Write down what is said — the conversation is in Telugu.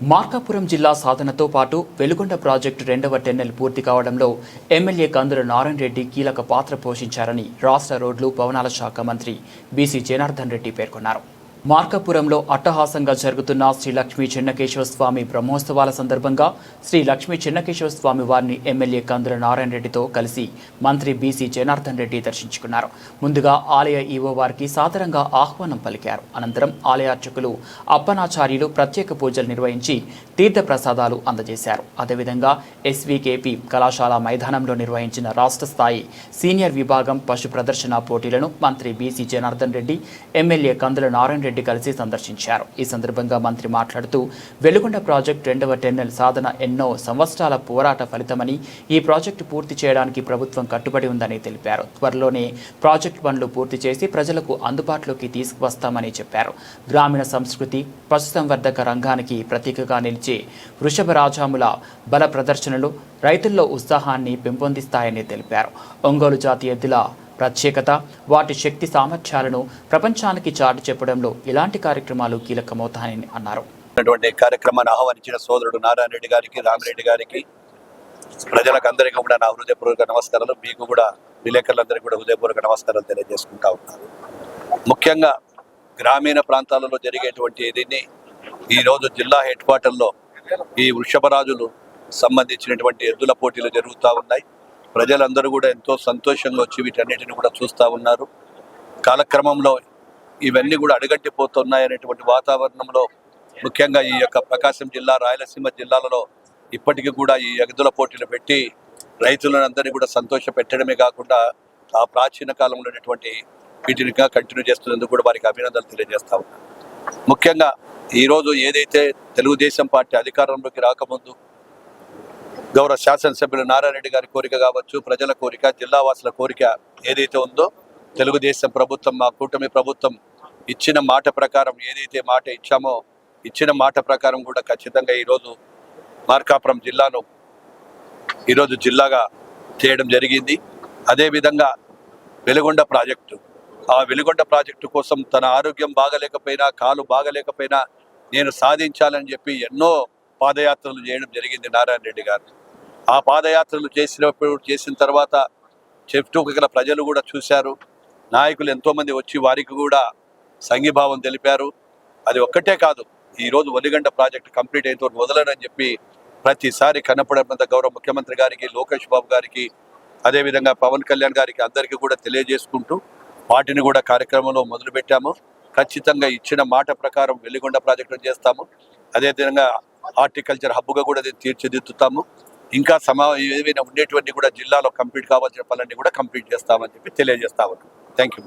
మార్కాపురం జిల్లా సాధనతో పాటు వెలుగొండ ప్రాజెక్టు రెండవ టెన్నెల్ పూర్తి కావడంలో ఎమ్మెల్యే కందుల నారాయణ రెడ్డి కీలక పాత్ర పోషించారని రాష్ట్ర రోడ్లు భవనాల శాఖ మంత్రి బీసీ జనార్దన్ రెడ్డి పేర్కొన్నారు. మార్కాపురంలో అట్టహాసంగా జరుగుతున్న శ్రీ లక్ష్మీ చెన్నకేశవ స్వామి బ్రహ్మోత్సవాల సందర్భంగా శ్రీ లక్ష్మీ చెన్నకేశవ స్వామి వారిని ఎమ్మెల్యే కందుల నారాయణ రెడ్డితో కలిసి మంత్రి బీసీ జనార్దన్ రెడ్డి దర్శించుకున్నారు. ముందుగా ఆలయ ఈవో వారికి సాదరంగా ఆహ్వానం పలికారు. అనంతరం ఆలయ అర్చకులు అప్పనాచార్యులు ప్రత్యేక పూజలు నిర్వహించి తీర్థ ప్రసాదాలు అందజేశారు. అదేవిధంగా ఎస్వీకేపీ కళాశాల మైదానంలో నిర్వహించిన రాష్ట్ర స్థాయి సీనియర్ విభాగం పశు ప్రదర్శన పోటీలను మంత్రి బీసీ జనార్దన్ రెడ్డి ఎమ్మెల్యే కందుల నారాయణ రెడ్డి కలిసి సందర్శించారు. ఈ సందర్భంగా మంత్రి మాట్లాడుతూ వెలుగొండ ప్రాజెక్టు రెండవ టెన్నెల్ సాధన ఎన్నో సంవత్సరాల పోరాట ఫలితమని, ఈ ప్రాజెక్టు పూర్తి చేయడానికి ప్రభుత్వం కట్టుబడి ఉందని తెలిపారు. త్వరలోనే ప్రాజెక్టు పనులు పూర్తి చేసి ప్రజలకు అందుబాటులోకి తీసుకువస్తామని చెప్పారు. గ్రామీణ సంస్కృతి, పశుసంవర్ధక రంగానికి ప్రతీకగా నిలిచే వృషభ రాజాముల బల ప్రదర్శనలు రైతుల్లో ఉత్సాహాన్ని పెంపొందిస్తాయని తెలిపారు. ఒంగోలు జాతి ఎద్దుల ప్రత్యేకత, వాటి శక్తి సామర్థ్యాలను ప్రపంచానికి చాటి చెప్పడంలో ఇలాంటి కార్యక్రమాలు కీలకమవుతాయని అన్నారు. కార్యక్రమాన్ని ఆహ్వానించిన సోదరుడు నారాయణ రెడ్డి గారికి, రామిరెడ్డి గారికి, ప్రజలకు అందరికీ కూడా నా హృదయపూర్వక నమస్కారాలు. మీకు కూడా విలేకరులందరికీ కూడా హృదయపూర్వక నమస్కారాలు తెలియజేసుకుంటా ఉన్నాను. ముఖ్యంగా గ్రామీణ ప్రాంతాలలో జరిగేటువంటి దీన్ని ఈరోజు జిల్లా హెడ్ క్వార్టర్లో ఈ వృషభరాజులు సంబంధించినటువంటి ఎద్దుల పోటీలు జరుగుతూ ఉన్నాయి. ప్రజలందరూ కూడా ఎంతో సంతోషంగా వచ్చి వీటన్నిటిని కూడా చూస్తూ ఉన్నారు. కాలక్రమంలో ఇవన్నీ కూడా అడుగంటిపోతున్నాయనేటువంటి వాతావరణంలో ముఖ్యంగా ఈ యొక్క ప్రకాశం జిల్లా, రాయలసీమ జిల్లాలలో ఇప్పటికీ కూడా ఈ ఎద్దుల పోటీలు పెట్టి రైతులను అందరినీ కూడా సంతోష పెట్టడమే కాకుండా ఆ ప్రాచీన కాలంలో ఉన్నటువంటి వీటిని కంటిన్యూ చేస్తున్నందుకు కూడా వారికి అభినందనలు తెలియజేస్తా ఉన్నారు. ముఖ్యంగా ఈరోజు ఏదైతే తెలుగుదేశం పార్టీ అధికారంలోకి రాకముందు గౌరవ శాసనసభ్యులు నారాయణ రెడ్డి గారి కోరిక కావచ్చు, ప్రజల కోరిక, జిల్లావాసుల కోరిక ఏదైతే ఉందో, తెలుగుదేశం ప్రభుత్వం, మా కూటమి ప్రభుత్వం ఇచ్చిన మాట ప్రకారం ఏదైతే మాట ఇచ్చామో ఇచ్చిన మాట ప్రకారం కూడా ఖచ్చితంగా ఈరోజు మార్కాపురం జిల్లాను ఈరోజు జిల్లాగా చేయడం జరిగింది. అదేవిధంగా వెలుగొండ ప్రాజెక్టు, ఆ వెలుగొండ ప్రాజెక్టు కోసం తన ఆరోగ్యం బాగలేకపోయినా, కాలు బాగలేకపోయినా నేను సాధించాలని చెప్పి ఎన్నో పాదయాత్రలు చేయడం జరిగింది నారాయణ రెడ్డి గారు. ఆ పాదయాత్రలు చేసిన తర్వాత చుట్టుపక్కల ప్రజలు కూడా చూశారు. నాయకులు ఎంతోమంది వచ్చి వారికి కూడా సంఘీభావం తెలిపారు. అది ఒక్కటే కాదు, ఈరోజు వెలుగొండ ప్రాజెక్టు కంప్లీట్ అయితో వదలనని చెప్పి ప్రతిసారి కనపడినంత గౌరవ ముఖ్యమంత్రి గారికి, లోకేష్ బాబు గారికి, అదేవిధంగా పవన్ కళ్యాణ్ గారికి అందరికీ కూడా తెలియజేసుకుంటూ వాటిని కూడా కార్యక్రమంలో మొదలుపెట్టాము. ఖచ్చితంగా ఇచ్చిన మాట ప్రకారం వెలుగొండ ప్రాజెక్టు చేస్తాము. అదేవిధంగా హార్టికల్చర్ హబ్గా కూడా తీర్చిదిద్దుతాము. ఇంకా ఏవైనా ఉండేటువంటి కూడా జిల్లాలో కంప్లీట్ కావాల్సిన పనులన్నీ కూడా కంప్లీట్ చేస్తామని చెప్పి తెలియజేస్తా ఉన్నాం. Thank you.